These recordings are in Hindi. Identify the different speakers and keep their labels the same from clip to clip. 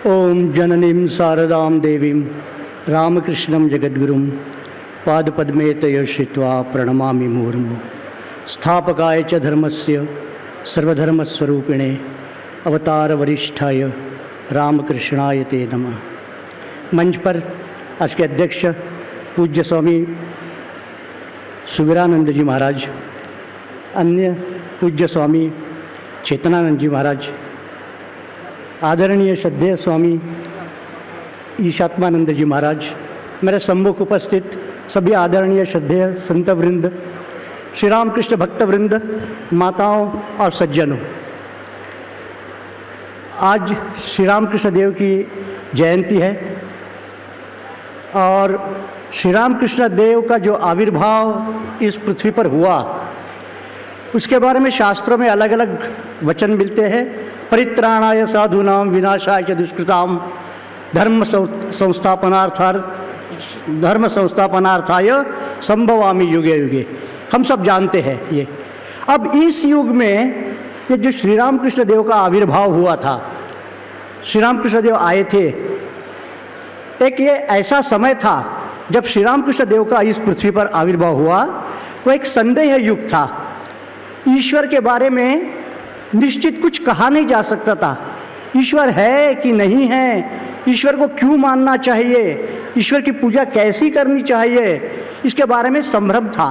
Speaker 1: ओम जननीं शारदां देवीं रामकृष्णं जगद्गुरुं पादपद्मे तयोश्रित्वा प्रणमामि मुहुर्मुहुः। स्थापकाय च धर्मस्य सर्वधर्मस्वरूपिणे अवतार वरिष्ठाय रामकृष्णाय ते नमः। मंच पर आज के अध्यक्ष पूज्य स्वामी सुवीरानंद जी महाराज, अन्य पूज्य स्वामी चेतनानंद जी महाराज, आदरणीय श्रद्धेय स्वामी ईशात्मानंद जी महाराज, मेरे सम्मुख उपस्थित सभी आदरणीय श्रद्धेय संत वृंद, श्री रामकृष्ण भक्त वृंद, माताओं और सज्जनों, आज श्री रामकृष्ण देव की जयंती है और श्री रामकृष्ण देव का जो आविर्भाव इस पृथ्वी पर हुआ उसके बारे में शास्त्रों में अलग अलग वचन मिलते हैं। परित्राणाय साधूनां विनाशाय च दुष्कृतां धर्म संस्थापनार्थाय संभवामि युगे युगे। हम सब जानते हैं ये। अब इस युग में ये जो श्री रामकृष्ण देव का आविर्भाव हुआ था, श्री रामकृष्ण देव आए थे, एक ये ऐसा समय था जब श्री रामकृष्ण देव का इस पृथ्वी पर आविर्भाव हुआ। वो एक संदेह युग था। ईश्वर के बारे में निश्चित कुछ कहा नहीं जा सकता था। ईश्वर है कि नहीं है, ईश्वर को क्यों मानना चाहिए, ईश्वर की पूजा कैसी करनी चाहिए, इसके बारे में संभ्रम था।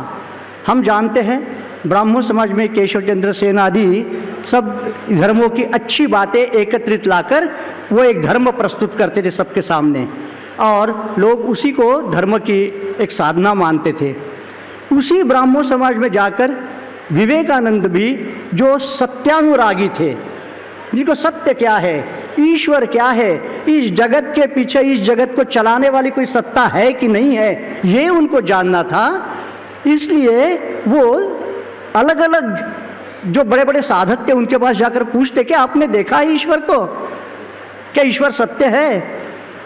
Speaker 1: हम जानते हैं ब्राह्मण समाज में केशव चंद्र सेन आदि सब धर्मों की अच्छी बातें एकत्रित लाकर वो एक धर्म प्रस्तुत करते थे सबके सामने और लोग उसी को धर्म की एक साधना मानते थे। उसी ब्राह्मण समाज में जाकर विवेकानंद भी, जो सत्यानुरागी थे, जिनको सत्य क्या है, ईश्वर क्या है, इस जगत के पीछे इस जगत को चलाने वाली कोई सत्ता है कि नहीं है, ये उनको जानना था। इसलिए वो अलग अलग जो बड़े बड़े साधक थे उनके पास जाकर पूछते कि आपने देखा है ईश्वर को, क्या ईश्वर सत्य है?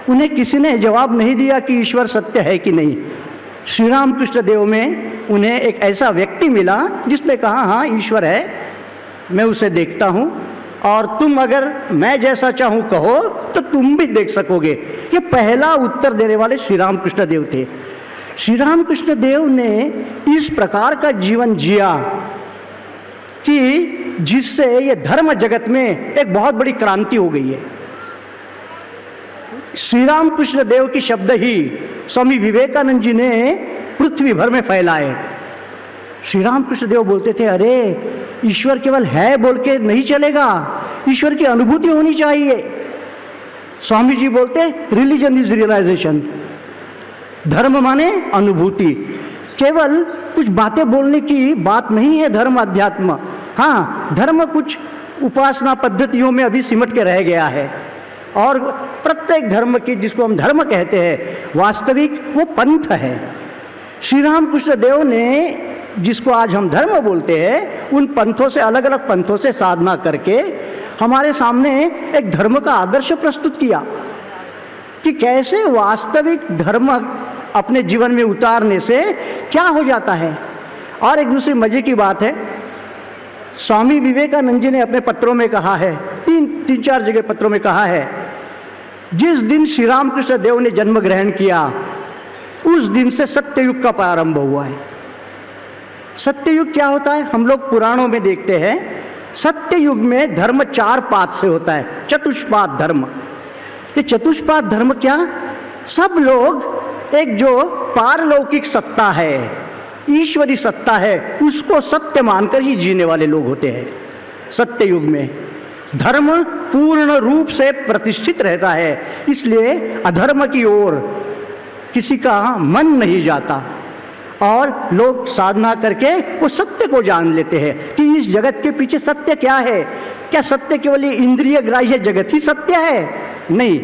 Speaker 1: उन्हें किसी ने जवाब नहीं दिया कि ईश्वर सत्य है कि नहीं। श्री रामकृष्ण देव में उन्हें एक ऐसा व्यक्ति मिला जिसने कहा हाँ ईश्वर है, मैं उसे देखता हूँ और तुम अगर मैं जैसा चाहूँ कहो तो तुम भी देख सकोगे। ये पहला उत्तर देने वाले श्री रामकृष्ण देव थे। श्री रामकृष्ण देव ने इस प्रकार का जीवन जिया कि जिससे ये धर्म जगत में एक बहुत बड़ी क्रांति हो गई है। श्री रामकृष्ण देव की शब्द ही स्वामी विवेकानंद जी ने पृथ्वी भर में फैलाए। श्री रामकृष्ण देव बोलते थे, अरे ईश्वर केवल है बोल के नहीं चलेगा, ईश्वर की अनुभूति होनी चाहिए। स्वामी जी बोलते रिलीजन इज रियलाइजेशन, धर्म माने अनुभूति। केवल कुछ बातें बोलने की बात नहीं है धर्म अध्यात्म। हाँ, धर्म कुछ उपासना पद्धतियों में अभी सिमट के रह गया है और प्रत्येक धर्म की, जिसको हम धर्म कहते हैं, वास्तविक वो पंथ है। श्री रामकृष्ण देव ने, जिसको आज हम धर्म बोलते हैं, उन पंथों से, अलग अलग पंथों से साधना करके हमारे सामने एक धर्म का आदर्श प्रस्तुत किया कि कैसे वास्तविक धर्म अपने जीवन में उतारने से क्या हो जाता है। और एक दूसरी मजे की बात है, स्वामी विवेकानंद जी ने अपने पत्रों में कहा है, तीन चार जगह पत्रों में कहा है, जिस दिन श्री रामकृष्ण देव ने जन्म ग्रहण किया उस दिन से सत्ययुग का प्रारंभ हुआ है। सत्ययुग क्या होता है? हम लोग पुराणों में देखते हैं सत्ययुग में धर्म 4 पाद से होता है, चतुष्पाद धर्म। ये चतुष्पाद धर्म क्या? सब लोग एक जो पारलौकिक सत्ता है, ईश्वरी सत्ता है, उसको सत्य मानकर ही जीने वाले लोग होते हैं। सत्ययुग में धर्म पूर्ण रूप से प्रतिष्ठित रहता है, इसलिए अधर्म की ओर किसी का मन नहीं जाता और लोग साधना करके वो सत्य को जान लेते हैं कि इस जगत के पीछे सत्य क्या है। क्या सत्य केवल इंद्रिय ग्राह्य जगत ही सत्य है? नहीं,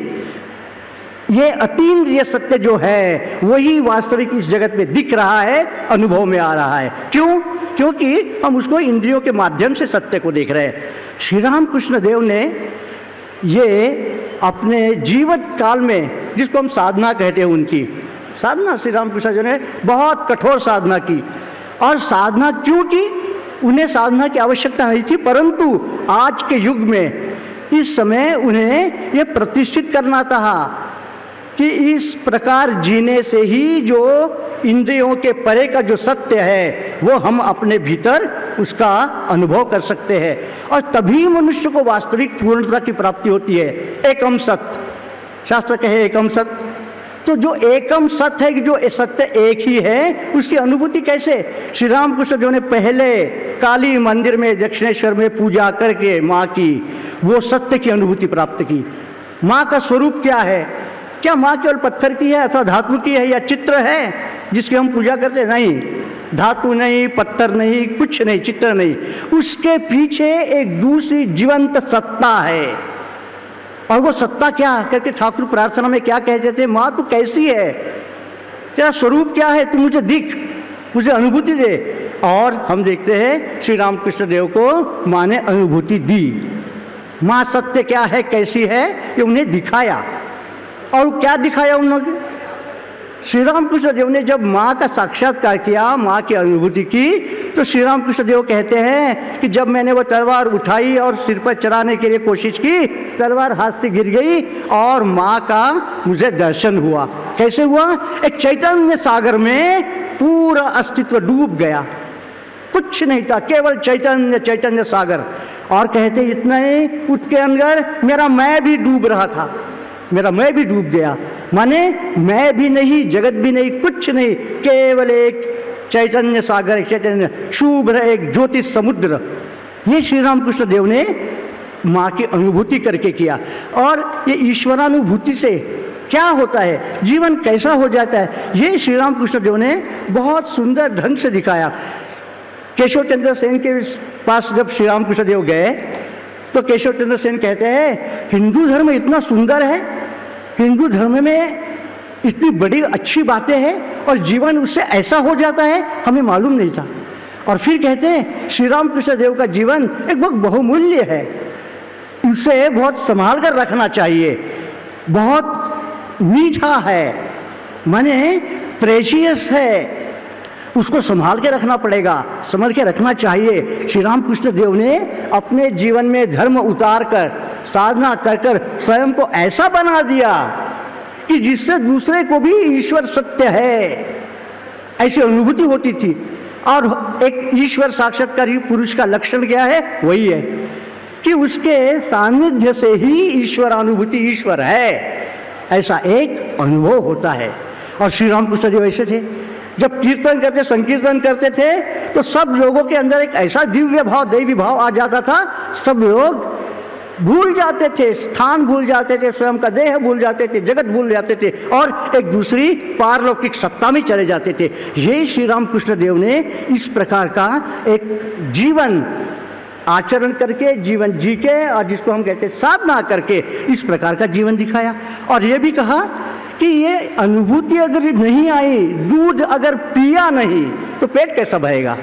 Speaker 1: ये अतीन्द्रिय सत्य जो है वही वास्तविक इस जगत में दिख रहा है, अनुभव में आ रहा है। क्यों? क्योंकि हम उसको इंद्रियों के माध्यम से सत्य को देख रहे हैं। श्री रामकृष्ण देव ने ये अपने जीवित काल में, जिसको हम साधना कहते हैं, उनकी साधना, श्री रामकृष्ण जी ने बहुत कठोर साधना की। और साधना क्यों की? उन्हें साधना की आवश्यकता नहीं थी, परंतु आज के युग में इस समय उन्हें ये प्रतिष्ठित करना था कि इस प्रकार जीने से ही जो इंद्रियों के परे का जो सत्य है वो हम अपने भीतर उसका अनुभव कर सकते हैं, और तभी मनुष्य को वास्तविक पूर्णता की प्राप्ति होती है। एकम सत्य, शास्त्र कहे एकम सत्य, तो जो एकम सत्य है कि जो सत्य एक ही है उसकी अनुभूति कैसे? श्री रामकृष्ण जो ने पहले काली मंदिर में दक्षिणेश्वर में पूजा करके माँ की वो सत्य की अनुभूति प्राप्त की। माँ का स्वरूप क्या है? क्या माँ केवल पत्थर की है अथवा धातु की है या चित्र है जिसकी हम पूजा करते? नहीं, धातु नहीं, पत्थर नहीं, कुछ नहीं, चित्र नहीं, उसके पीछे एक दूसरी जीवंत सत्ता है। और वो सत्ता क्या करके ठाकुर प्रार्थना में क्या कहते थे? माँ तू कैसी है, तेरा स्वरूप क्या है, तू मुझे दिख, मुझे अनुभूति दे। और हम देखते हैं श्री रामकृष्ण देव को माँ ने अनुभूति दी। माँ सत्य क्या है, कैसी है, ये उन्हें दिखाया। और क्या दिखाया उन्होंने? श्री रामकृष्ण देव ने जब माँ का साक्षात्कार किया, माँ की अनुभूति की, तो श्री रामकृष्ण देव कहते हैं कि जब मैंने वो तलवार उठाई और सिर पर चढ़ाने के लिए कोशिश की, तलवार हाथ से गिर गई और माँ का मुझे दर्शन हुआ। कैसे हुआ? एक चैतन्य सागर में पूरा अस्तित्व डूब गया, कुछ नहीं था, केवल चैतन्य, चैतन्य सागर। और कहते इतना ही, उसके अंदर मेरा मैं भी डूब रहा था, मेरा मैं भी डूब गया। माने मैं भी नहीं, जगत भी नहीं, कुछ नहीं, केवल एक चैतन्य सागर, एक चैतन्य शुभ्र, एक ज्योति समुद्र। ये श्री रामकृष्ण देव ने माँ की अनुभूति करके किया। और ये ईश्वरानुभूति से क्या होता है, जीवन कैसा हो जाता है, ये श्री रामकृष्ण देव ने बहुत सुंदर ढंग से दिखाया। केशव चंद्र सेन के पास जब श्री रामकृष्ण देव गए तो केशव चंद्र सेन कहते हैं हिंदू धर्म इतना सुंदर है, हिंदू धर्म में इतनी बड़ी अच्छी बातें हैं और जीवन उससे ऐसा हो जाता है, हमें मालूम नहीं था। और फिर कहते हैं श्री रामकृष्ण देव का जीवन एक बहुत बहुमूल्य है, उसे बहुत संभाल कर रखना चाहिए, बहुत मीठा है, माने प्रेशियस है, उसको संभाल के रखना पड़ेगा, संभाल के रखना चाहिए। श्री रामकृष्ण देव ने अपने जीवन में धर्म उतार कर, साधना कर कर स्वयं को ऐसा बना दिया कि जिससे दूसरे को भी ईश्वर सत्य है ऐसी अनुभूति होती थी। और एक ईश्वर साक्षात्कारी पुरुष का लक्षण क्या है? वही है कि उसके सानिध्य से ही ईश्वर अनुभूति, ईश्वर है, ऐसा एक अनुभव होता है। और श्री रामकृष्ण देव ऐसे थे, जब कीर्तन करते, संकीर्तन करते थे तो सब लोगों के अंदर एक ऐसा दिव्य भाव, दैवी भाव आ जाता था, सब लोग भूल जाते थे, स्थान भूल जाते थे, स्वयं का देह भूल जाते थे, जगत भूल जाते थे और एक दूसरी पारलौकिक सत्ता में चले जाते थे। ये श्री रामकृष्ण देव ने इस प्रकार का एक जीवन आचरण करके, जीवन जी के, और जिसको हम कहते हैं साधना करके, इस प्रकार का जीवन दिखाया। और ये भी कहा कि ये अनुभूति अगर नहीं आई, दूध अगर पिया नहीं तो पेट कैसा भरेगा?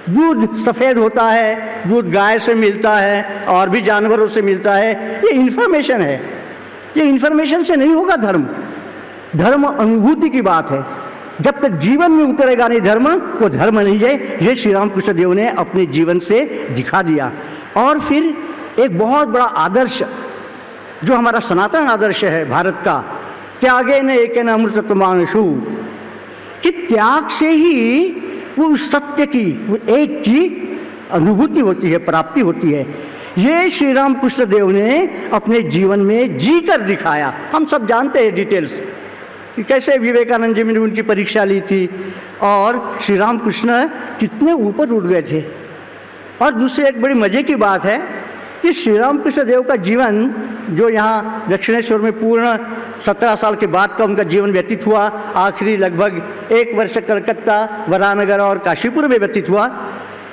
Speaker 1: दूध सफ़ेद होता है, दूध गाय से मिलता है और भी जानवरों से मिलता है, ये इन्फॉर्मेशन है, ये इन्फॉर्मेशन से नहीं होगा धर्म। धर्म अनुभूति की बात है, जब तक जीवन में उतरेगा नहीं धर्म, वो धर्म नहीं है। ये श्री रामकृष्ण देव ने अपने जीवन से दिखा दिया। और फिर एक बहुत बड़ा आदर्श जो हमारा सनातन आदर्श है भारत का, त्यागे न एक न अमृतत्वमानशु, कि त्याग से ही वो उस सत्य की, वो एक की अनुभूति होती है, प्राप्ति होती है। ये श्री रामकृष्ण देव ने अपने जीवन में जी कर दिखाया। हम सब जानते हैं डिटेल्स कि कैसे विवेकानंद जी ने उनकी परीक्षा ली थी और श्री रामकृष्ण कितने ऊपर उठ गए थे। और दूसरी एक बड़ी मजे की बात है कि श्री रामकृष्ण देव का जीवन जो यहाँ दक्षिणेश्वर में पूर्ण 17 साल के बाद का उनका जीवन व्यतीत हुआ, आखिरी लगभग 1 वर्ष कलकत्ता, वरानगर और काशीपुर में व्यतीत हुआ।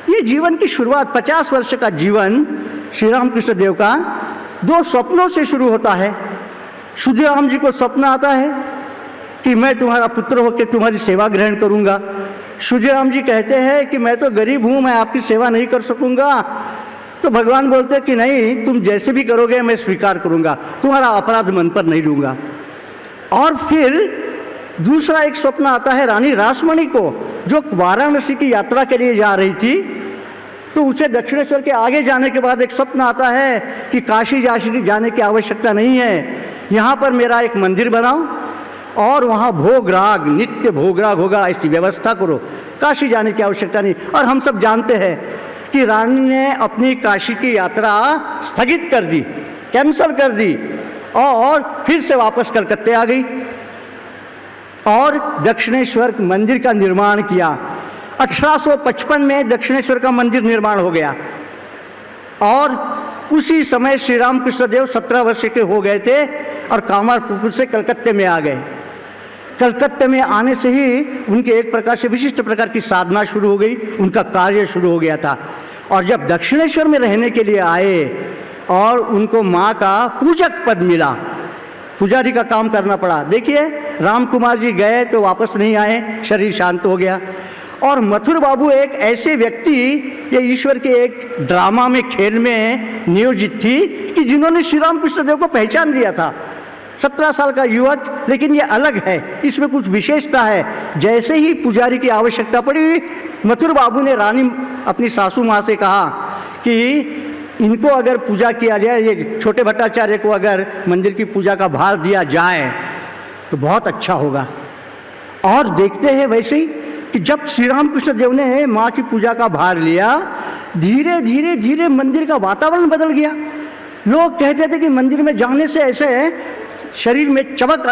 Speaker 1: ये जीवन की शुरुआत, 50 वर्ष का जीवन श्री रामकृष्ण देव का 2 स्वप्नों से शुरू होता है। सुधीराम जी को स्वप्न आता है कि मैं तुम्हारा पुत्र होकर तुम्हारी सेवा ग्रहण करूंगा। सुधीराम जी कहते हैं कि मैं तो गरीब हूँ, मैं आपकी सेवा नहीं कर सकूंगा। तो भगवान बोलते हैं कि नहीं, तुम जैसे भी करोगे मैं स्वीकार करूंगा, तुम्हारा अपराध मन पर नहीं लूंगा। और फिर दूसरा एक स्वप्न आता है रानी रासमणि को, जो वाराणसी की यात्रा के लिए जा रही थी। तो उसे दक्षिणेश्वर के आगे जाने के बाद एक स्वप्न आता है कि काशी जाने की आवश्यकता नहीं है, यहाँ पर मेरा एक मंदिर बनाओ और वहाँ भोग राग, नित्य भोग राग होगा, ऐसी व्यवस्था करो, काशी जाने की आवश्यकता नहीं। और हम सब जानते हैं कि रानी ने अपनी काशी की यात्रा स्थगित कर दी, कैंसल कर दी और फिर से वापस कलकत्ते आ गई और दक्षिणेश्वर मंदिर का निर्माण किया। 1855 में दक्षिणेश्वर का मंदिर निर्माण हो गया और उसी समय श्री रामकृष्ण देव 17 वर्ष के हो गए थे और कामारपुकुर से कलकत्ते में आ गए। कलकत्ते में आने से ही उनके एक प्रकार से विशिष्ट प्रकार की साधना शुरू हो गई, उनका कार्य शुरू हो गया था। और जब दक्षिणेश्वर में रहने के लिए आए और उनको माँ का पूजक पद मिला, पुजारी का काम करना पड़ा। देखिए, राम कुमार जी गए तो वापस नहीं आए, शरीर शांत हो गया। और मथुर बाबू एक ऐसे व्यक्ति, ये ईश्वर के एक ड्रामा में, खेल में नियोजित थी कि जिन्होंने श्री रामकृष्ण देव को पहचान लिया था। 17 साल का युवक, लेकिन ये अलग है, इसमें कुछ विशेषता है। जैसे ही पुजारी की आवश्यकता पड़ी, मथुर बाबू ने रानी अपनी सासू माँ से कहा कि इनको अगर पूजा किया जाए, ये छोटे भट्टाचार्य को अगर मंदिर की पूजा का भार दिया जाए तो बहुत अच्छा होगा। और देखते हैं वैसे ही कि जब श्री रामकृष्ण देव ने माँ की पूजा का भार लिया, धीरे धीरे धीरे मंदिर का वातावरण बदल गया। लोग कहते थे कि मंदिर में जाने से ऐसे शरीर में चमक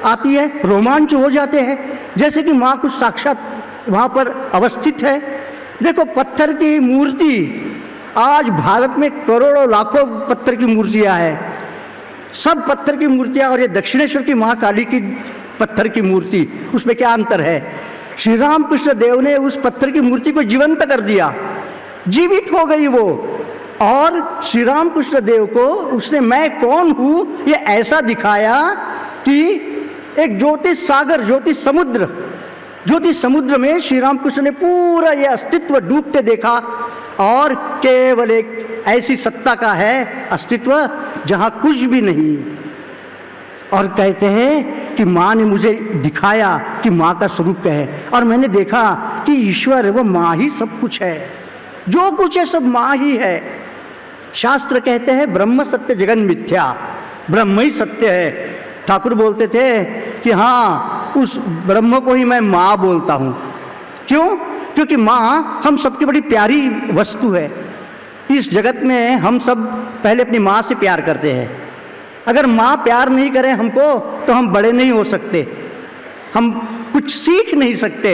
Speaker 1: आती है, रोमांच हो जाते हैं, जैसे कि माँ कुछ साक्षात वहाँ पर अवस्थित है। देखो, पत्थर की मूर्ति, आज भारत में करोड़ों लाखों पत्थर की मूर्तियाँ हैं, सब पत्थर की मूर्तियाँ, और ये दक्षिणेश्वर की महाकाली की पत्थर की मूर्ति, उसमें क्या अंतर है? श्री रामकृष्ण देव ने उस पत्थर की मूर्ति को जीवंत कर दिया, जीवित हो गई वो। और श्री रामकृष्ण देव को उसने मैं कौन हूँ ये ऐसा दिखाया कि एक ज्योतिष सागर, ज्योतिष समुद्र में श्री रामकृष्ण ने पूरा ये अस्तित्व डूबते देखा और केवल एक ऐसी सत्ता का है अस्तित्व जहाँ कुछ भी नहीं। और कहते हैं कि माँ ने मुझे दिखाया कि माँ का स्वरूप क्या है, और मैंने देखा कि ईश्वर वो माँ ही सब कुछ है, जो कुछ है सब माँ ही है। शास्त्र कहते हैं ब्रह्म सत्य जगन मिथ्या, ब्रह्म ही सत्य है। ठाकुर बोलते थे कि हाँ, उस ब्रह्म को ही मैं माँ बोलता हूँ। क्यों? क्योंकि माँ हम सबकी बड़ी प्यारी वस्तु है। इस जगत में हम सब पहले अपनी माँ से प्यार करते हैं। अगर माँ प्यार नहीं करे हमको तो हम बड़े नहीं हो सकते, हम कुछ सीख नहीं सकते।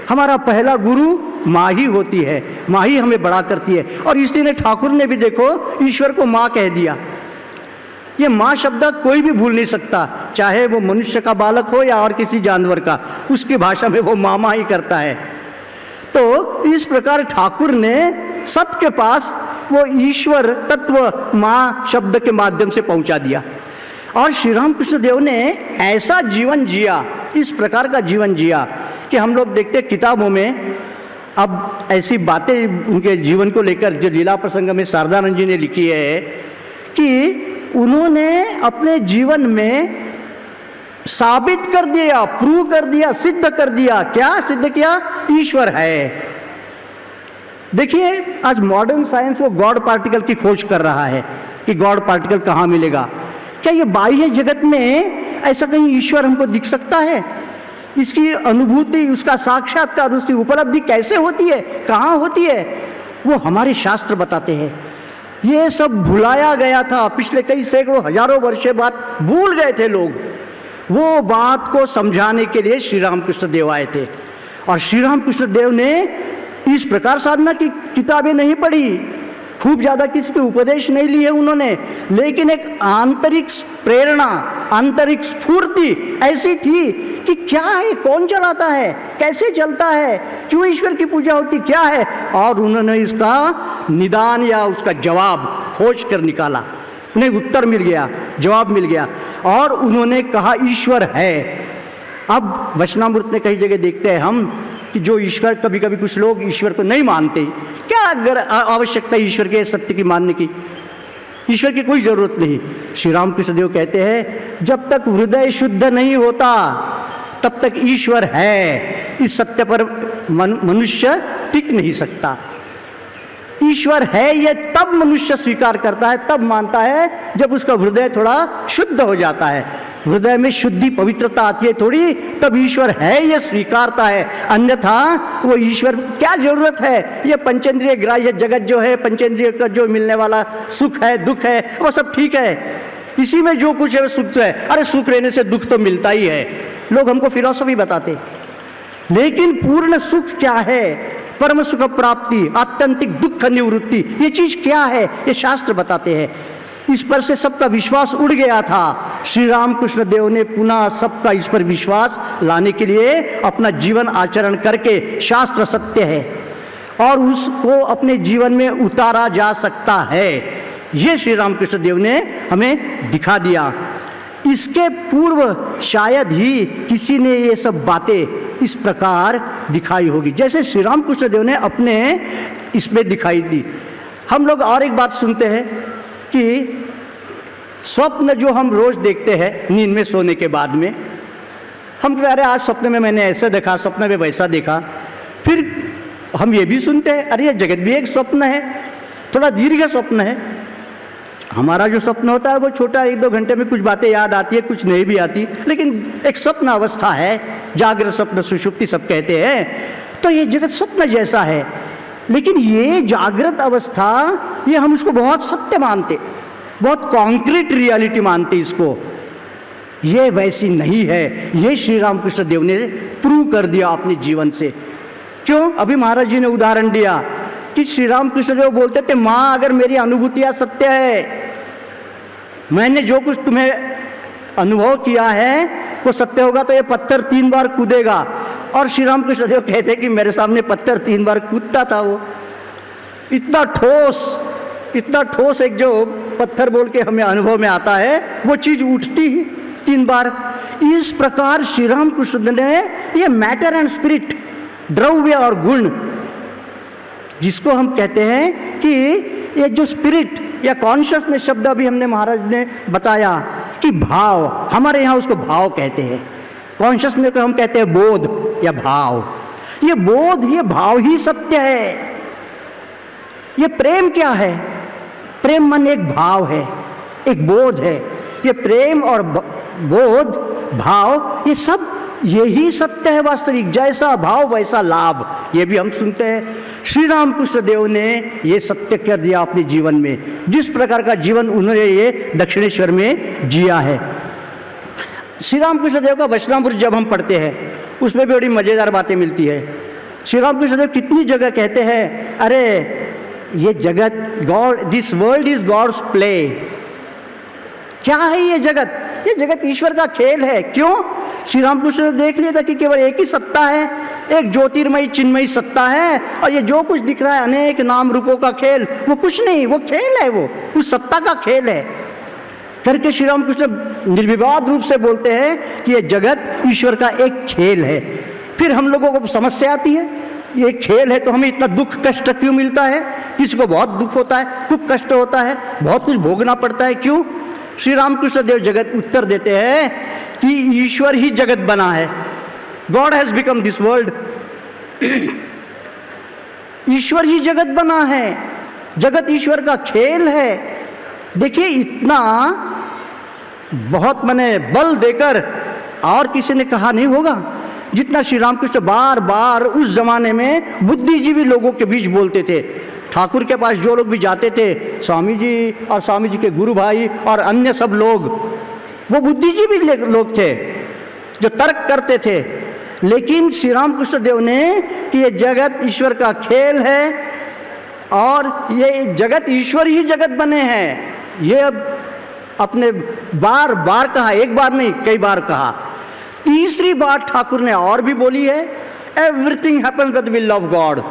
Speaker 1: हमारा पहला गुरु माँ ही होती है, माँ ही हमें बड़ा करती है। और इसलिए ठाकुर ने भी देखो ईश्वर को माँ कह दिया। ये माँ शब्द कोई भी भूल नहीं सकता, चाहे वो मनुष्य का बालक हो या और किसी जानवर का, उसकी भाषा में वो मामा ही करता है। तो इस प्रकार ठाकुर ने सबके पास वो ईश्वर तत्व माँ शब्द के माध्यम से पहुंचा दिया। और श्री रामकृष्ण देव ने ऐसा जीवन जिया, इस प्रकार का जीवन जिया कि हम लोग देखते किताबों में अब ऐसी बातें उनके जीवन को लेकर जो लीला प्रसंग में शारदानंद जी ने लिखी है कि उन्होंने अपने जीवन में साबित कर दिया, प्रूव कर दिया, सिद्ध कर दिया। क्या सिद्ध किया? ईश्वर है। देखिए, आज मॉडर्न साइंस वो गॉड पार्टिकल की खोज कर रहा है कि गॉड पार्टिकल कहाँ मिलेगा। क्या ये बाह्य जगत में ऐसा कहीं ईश्वर हमको दिख सकता है? इसकी अनुभूति, उसका साक्षात्कार, उसकी उपलब्धि कैसे होती है, कहाँ होती है, वो हमारे शास्त्र बताते हैं। ये सब भुलाया गया था, पिछले कई सैकड़ों हजारों वर्षों बाद भूल गए थे लोग। वो बात को समझाने के लिए श्री रामकृष्ण देव आए थे। और श्री रामकृष्ण देव ने इस प्रकार साधना की किताबें नहीं पढ़ी, खूब ज़्यादा किसी के उपदेश नहीं लिए उन्होंने, लेकिन एक आंतरिक प्रेरणा, आंतरिक स्फूर्ति ऐसी थी कि क्या है, कौन चलाता है, कैसे चलता है, क्यों ईश्वर की पूजा होती, क्या है। और उन्होंने इसका निदान या उसका जवाब खोज कर निकाला। उन्हें उत्तर मिल गया, जवाब मिल गया, और उन्होंने कहा ईश्वर है। अब वचनामृत में कई जगह देखते हैं हम कि जो ईश्वर, कभी कभी कुछ लोग ईश्वर को नहीं मानते। क्या अगर आवश्यकता है ईश्वर के सत्य की मानने की? ईश्वर की कोई जरूरत नहीं। श्री रामकृष्ण देव कहते हैं जब तक हृदय शुद्ध नहीं होता तब तक ईश्वर है। इस सत्य पर मनुष्य टिक नहीं सकता। ईश्वर है ये तब मनुष्य स्वीकार करता है, तब मानता है जब उसका हृदय थोड़ा शुद्ध हो जाता है, हृदय में शुद्धि पवित्रता आती है थोड़ी, तब ईश्वर है ये स्वीकारता है। अन्यथा वो ईश्वर क्या जरूरत है, ये पंचेंद्रिय ग्राह्य जगत जो है, पंचेंद्रिय का जो मिलने वाला सुख है दुख है वो सब ठीक है, इसी में जो कुछ है वो सुख है। अरे सुख रहने से दुख तो मिलता ही है, लोग हमको फिलॉसफी बताते। लेकिन पूर्ण सुख क्या है, परम सुख प्राप्ति, आत्यंतिक दुख निवृत्ति, ये चीज क्या है, ये शास्त्र बताते हैं। इस पर से सबका विश्वास उड़ गया था। श्री रामकृष्ण देव ने पुनः सबका इस पर विश्वास लाने के लिए अपना जीवन आचरण करके, शास्त्र सत्य है और उसको अपने जीवन में उतारा जा सकता है, ये श्री रामकृष्ण देव ने हमें दिखा दिया। इसके पूर्व शायद ही किसी ने ये सब बातें इस प्रकार दिखाई होगी जैसे श्री रामकृष्ण देव ने अपने इसमें दिखाई दी। हम लोग और एक बात सुनते हैं कि स्वप्न जो हम रोज देखते हैं नींद में सोने के बाद में, हम कहते अरे आज सपने में मैंने ऐसा देखा, सपने में वैसा देखा। फिर हम ये भी सुनते हैं अरे ये जगत भी एक स्वप्न है, थोड़ा दीर्घ स्वप्न है। हमारा जो स्वप्न होता है वो छोटा, 1-2 घंटे में कुछ बातें याद आती है, कुछ नहीं भी आती, लेकिन एक स्वप्न अवस्था है, जागृत स्वप्न सुषुप्ति सब कहते हैं। तो ये जगत स्वप्न जैसा है, लेकिन ये जागृत अवस्था ये हम उसको बहुत सत्य मानते, बहुत कॉन्क्रीट रियलिटी मानते इसको। ये वैसी नहीं है, ये श्री रामकृष्ण देव ने प्रूव कर दिया अपने जीवन से। क्यों? अभी महाराज जी ने उदाहरण दिया कि श्री रामकृष्ण देव बोलते थे माँ अगर मेरी अनुभूतियाँ सत्य है, मैंने जो कुछ तुम्हें अनुभव किया है वो सत्य होगा तो ये पत्थर 3 बार कूदेगा। और श्री रामकृष्ण देव कहते कि मेरे सामने पत्थर 3 बार कूदता था, वो इतना ठोस एक जो पत्थर बोल के हमें अनुभव में आता है वो चीज उठती ही 3 बार। इस प्रकार श्री रामकृष्ण ने ये मैटर एंड स्पिरिट, द्रव्य और गुण, जिसको हम कहते हैं कि ये जो स्पिरिट या कॉन्शियसनेस शब्द अभी हमने महाराज ने बताया कि भाव, हमारे यहाँ उसको भाव कहते हैं, कॉन्शियसनेस को हम कहते हैं बोध या भाव। ये बोध, ये भाव ही सत्य है। ये प्रेम क्या है? प्रेम मन एक भाव है, एक बोध है। ये प्रेम और बोध, भाव, ये सब यही सत्य है वास्तविक। जैसा भाव वैसा लाभ, ये भी हम सुनते हैं। श्री रामकृष्ण देव ने ये सत्य कर दिया अपने जीवन में, जिस प्रकार का जीवन उन्होंने ये दक्षिणेश्वर में जिया है। श्री रामकृष्ण देव का वचनामृत जब हम पढ़ते हैं उसमें भी बड़ी मजेदार बातें मिलती है। श्री रामकृष्ण देव कितनी जगह कहते हैं अरे ये जगत, God, this world is God's play. क्या है ये जगत? ये जगत ईश्वर का खेल है। क्यों? श्री रामकृष्ण ने देख लिया था कि केवल एक ही सत्ता है, एक ज्योतिर्मयी चिन्मयी सत्ता है, और ये जो कुछ दिख रहा है अनेक नाम रूपों का खेल, वो कुछ नहीं, वो खेल है, वो उस सत्ता का खेल है करके श्री रामकृष्ण निर्विवाद रूप से बोलते हैं कि ये जगत ईश्वर का एक खेल है। फिर हम लोगों को समस्या आती है, ये खेल है तो हमें इतना दुख कष्ट क्यों मिलता है? किसी को बहुत दुख होता है, खूब कष्ट होता है, बहुत कुछ भोगना पड़ता है, क्यों? श्री रामकृष्ण देव जगत उत्तर देते हैं कि ईश्वर ही जगत बना है। God has become this world. ईश्वर ही जगत बना है, जगत ईश्वर का खेल है। देखिए इतना बहुत मैंने बल देकर और किसी ने कहा नहीं होगा जितना श्री रामकृष्ण बार बार उस जमाने में बुद्धिजीवी लोगों के बीच बोलते थे। ठाकुर के पास जो लोग भी जाते थे, स्वामी जी और स्वामी जी के गुरु भाई और अन्य सब लोग, वो बुद्धिजीवी लोग थे जो तर्क करते थे। लेकिन श्री रामकृष्ण देव ने कि ये जगत ईश्वर का खेल है और ये जगत ईश्वर ही जगत बने हैं, ये अब अपने बार बार कहा, एक बार नहीं कई बार कहा। तीसरी बात ठाकुर ने और भी बोली है, everything happens by the will of God.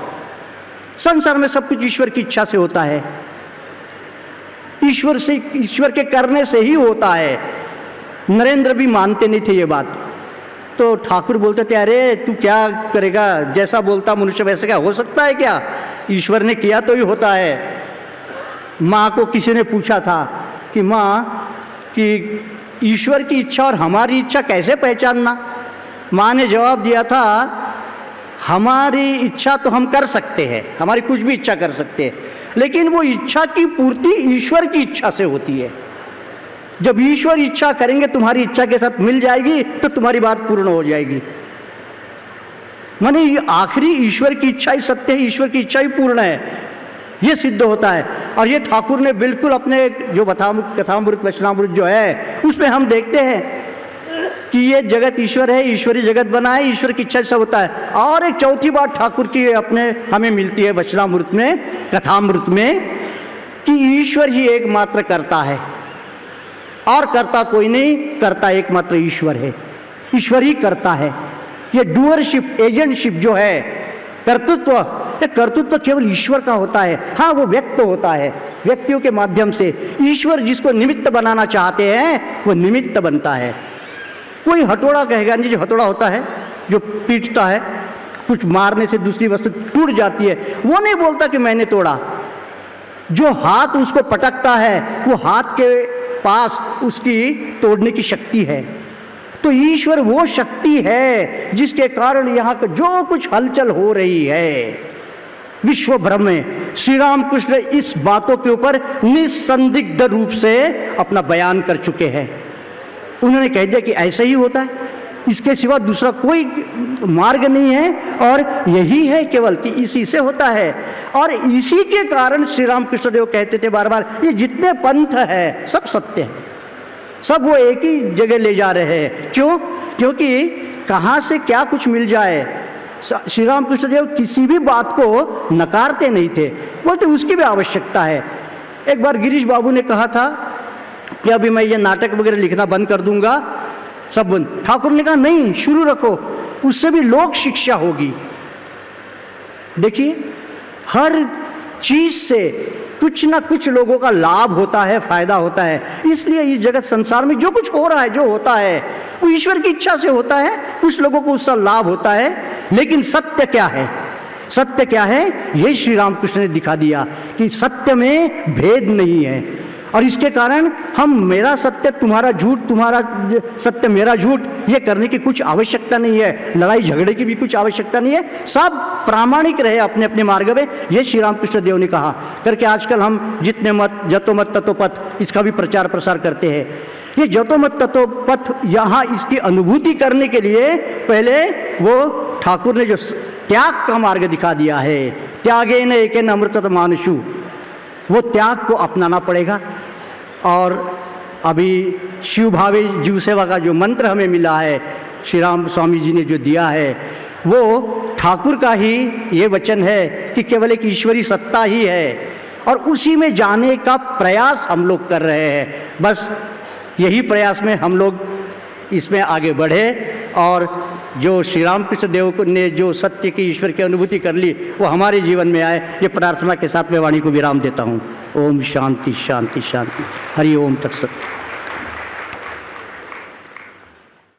Speaker 1: संसार में सब कुछ ईश्वर की इच्छा से होता है, ईश्वर के करने से ही होता है। नरेंद्र भी मानते नहीं थे ये बात, तो ठाकुर बोलते थे अरे तू क्या करेगा, जैसा बोलता मनुष्य वैसे क्या हो सकता है क्या? ईश्वर ने किया तो ही होता है। माँ को किसी ने पूछा था कि माँ कि ईश्वर की इच्छा और हमारी इच्छा कैसे पहचानना? माँ ने जवाब दिया था हमारी इच्छा तो हम कर सकते हैं, हमारी कुछ भी इच्छा कर सकते हैं, लेकिन वो इच्छा की पूर्ति ईश्वर की इच्छा से होती है। जब ईश्वर इच्छा करेंगे तुम्हारी इच्छा के साथ मिल जाएगी तो तुम्हारी बात पूर्ण हो जाएगी। माने आखिरी ईश्वर की इच्छा ही सत्य है, ईश्वर की इच्छा ही पूर्ण है, ये सिद्ध होता है। और ये ठाकुर ने बिल्कुल अपने जो कथामृत वचनामृत जो है उसमें हम देखते हैं कि ये जगत ईश्वर है, ईश्वरी जगत बना है, ईश्वर की इच्छा से होता है। और एक चौथी बात ठाकुर की अपने हमें मिलती है वचनामृत में, कथामृत में, कि ईश्वर ही एकमात्र करता है और करता कोई नहीं, करता एकमात्र ईश्वर है, ईश्वर ही करता है। ये डूअरशिप, एजेंटशिप जो है, कर्तृत्व, ये कर्तृत्व केवल ईश्वर का होता है। हाँ, वो व्यक्त होता है व्यक्तियों के माध्यम से। ईश्वर जिसको निमित्त बनाना चाहते हैं वो निमित्त बनता है। कोई हथौड़ा कहेगा नहीं, जो हथौड़ा होता है जो पीटता है, कुछ मारने से दूसरी वस्तु टूट जाती है, वो नहीं बोलता कि मैंने तोड़ा। जो हाथ उसको पटकता है वो हाथ के पास उसकी तोड़ने की शक्ति है। तो ईश्वर वो शक्ति है जिसके कारण यहाँ का जो कुछ हलचल हो रही है विश्व भर में, श्री राम कृष्ण इस बातों के ऊपर निसंदिग्ध रूप से अपना बयान कर चुके हैं। उन्होंने कह दिया कि ऐसा ही होता है, इसके सिवा दूसरा कोई मार्ग नहीं है और यही है केवल कि इसी से होता है। और इसी के कारण श्री राम कृष्ण देव कहते थे बार बार, ये जितने पंथ है सब सत्य है, सब वो एक ही जगह ले जा रहे हैं। क्यों? क्योंकि कहाँ से क्या कुछ मिल जाए, श्री राम कृष्ण देव किसी भी बात को नकारते नहीं थे, बोलते उसकी भी आवश्यकता है। एक बार गिरीश बाबू ने कहा था कि अभी मैं ये नाटक वगैरह लिखना बंद कर दूंगा, सब बंद। ठाकुर ने कहा नहीं, शुरू रखो, उससे भी लोक शिक्षा होगी। देखिए, हर चीज से कुछ ना कुछ लोगों का लाभ होता है, फायदा होता है। इसलिए इस जगत संसार में जो कुछ हो रहा है, जो होता है, वो ईश्वर की इच्छा से होता है, कुछ लोगों को उसका लाभ होता है। लेकिन सत्य क्या है? सत्य क्या है? ये श्री रामकृष्ण ने दिखा दिया कि सत्य में भेद नहीं है। और इसके कारण हम मेरा सत्य तुम्हारा झूठ, तुम्हारा सत्य मेरा झूठ, ये करने की कुछ आवश्यकता नहीं है। लड़ाई झगड़े की भी कुछ आवश्यकता नहीं है। सब प्रामाणिक रहे अपने अपने मार्ग में, ये श्री रामकृष्ण देव ने कहा करके आजकल हम जितने मत, जतो मत ततो पथ, इसका भी प्रचार प्रसार करते हैं। ये जतो मत ततो पथ, यहाँ इसकी अनुभूति करने के लिए पहले वो ठाकुर ने जो त्याग का मार्ग दिखा दिया है, त्यागे न एक अमृतत मानुषु, वो त्याग को अपनाना पड़ेगा। और अभी शिव भावे जीव सेवा का जो मंत्र हमें मिला है, श्री राम स्वामी जी ने जो दिया है, वो ठाकुर का ही ये वचन है कि केवल एक ईश्वरी सत्ता ही है और उसी में जाने का प्रयास हम लोग कर रहे हैं। बस यही प्रयास में हम लोग इसमें आगे बढ़े और जो श्री रामकृष्ण देव ने जो सत्य की, ईश्वर की अनुभूति कर ली, वो हमारे जीवन में आए। ये प्रार्थना के साथ मैं वाणी को विराम देता हूँ। ओम शांति शांति शांति। हरि ओम तत्सत।